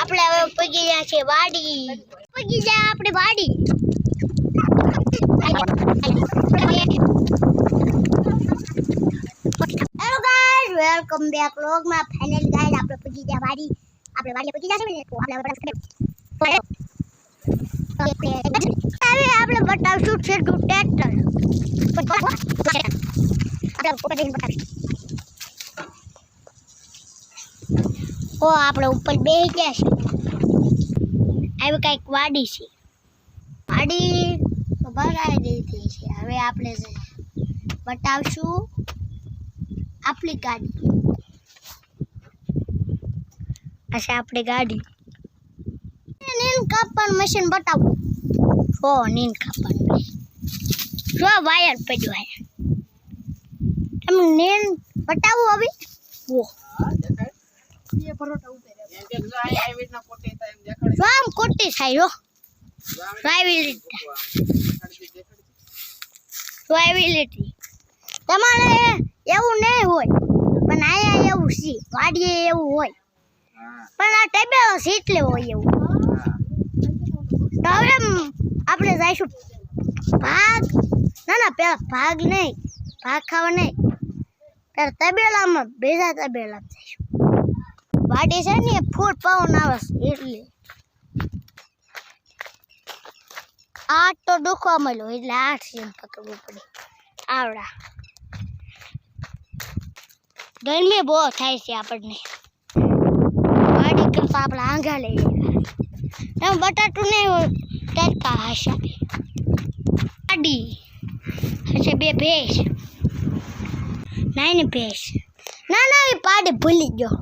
આપણે હવે પગી ગયા છે વાડી. પગી જાય આપણે વાડી. હેલો ગાઈસ, વેલકમ બેક વ્લોગમાં. ફાઇનલી ગાઈસ આપણે પગી ગયા વાડી. આપણે વાડી પગી ગયા છે ને, તો આપણે બતાવશું છે ટ્રેક્ટર. ઓ આપણે ઉપર બેસી ગયા છે. આવી કઈક વાડી છે. વાડી તો ભરાઈ દીધી છે. હવે આપણે બતાવશું આપણી ગાડી. આ આપણી ગાડી. નીન કાપવાનું મશીન બતાવું. ઓ નીન કાપવાનું મશીન. જો વાયર પડ્યો છે. તમે નીન બતાવું હવે. ઓ આમ કોટી થાય હો. સ્વાયબિલિટી તમારે એવું નહીં હોય, પણ અહીંયા એવું છે. વાડીએ એવું હોય, પણ આ ટેબલ સીટ લેવો હોય એવું. તો હવે આપણે જઈશું ભાગ. ના પેલા ભાગ નહીં, ભાગ ખાવા નહીં. ત્યારે તબેલામાં બીજા તબેલામાં જઈશું. વાડી છે ને ફૂટ પવન આવે એટલે આઠ તો દુખવા મળ્યો એટલે 8 સીમ પકડવું પડે. આવડા ગરમી બહુ થાય છે આપણને. વાડી કરતા આપણે આંગા લઈએ. તમે બટાટું નહીં હોય ટટકા હશે. વાડી હશે 2 ભેંસ. નાની ભેંસ. ના એ પાડે ભૂલી ગયો.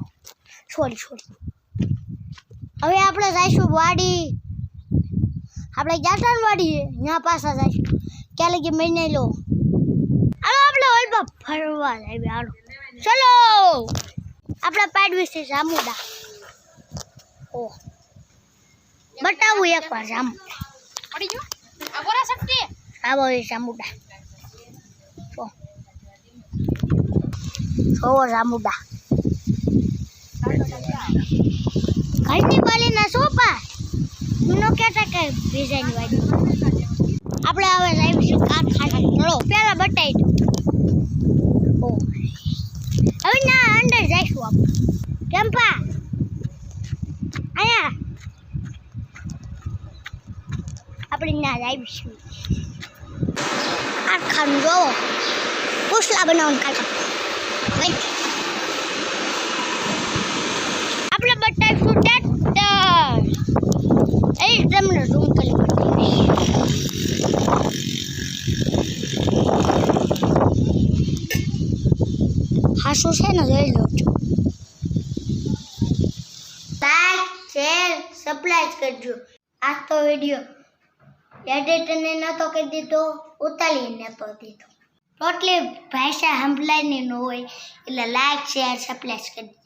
સોરી. હવે આપણે જઈશું વાડી. આપણે ગયા ને વાડી, ત્યાં પાછા જઈશું. ક્યાં લગી મહિને લો. હાલો આપણે ઓલમાં ફરવા જઈએ. હાલો ચલો. આપણે પાડવી છે જામુડા. ઓ બતાવું એકવાર જામુડા. પડી ગયો આ બોરા શકતી. આવો એ જામુડા. ઓ જામુડા. ઘરની બાલીના સોપા નો કેતા કે ડિઝાઇન વાળી. આપણે હવે લાવીશું કારખાના. ચલો પેલા બતાવી દો. ઓ હવે ના અંદર જઈશું આપણે. કેમ્પા આયા આપણે ના લાવીશું કારખાનું. જોવો પૂછલા બનાવવાનું કારખાનું. આપણે બતાવીશું ટ્રેક્ટર. એ તમને ઝૂમ કરી બતાવીશ. હાસું છે ને જોઈ લો છો. લાઈક શેર સબસ્ક્રાઇબ કરજો. આ તો વિડિયો એડિટરને નતો કરી દીધો, ઉતારીને નતો દીધો. ટોટલી ભાષા સંભળાયની ન હોય એટલે લાઈક શેર સબસ્ક્રાઇબ કરજો.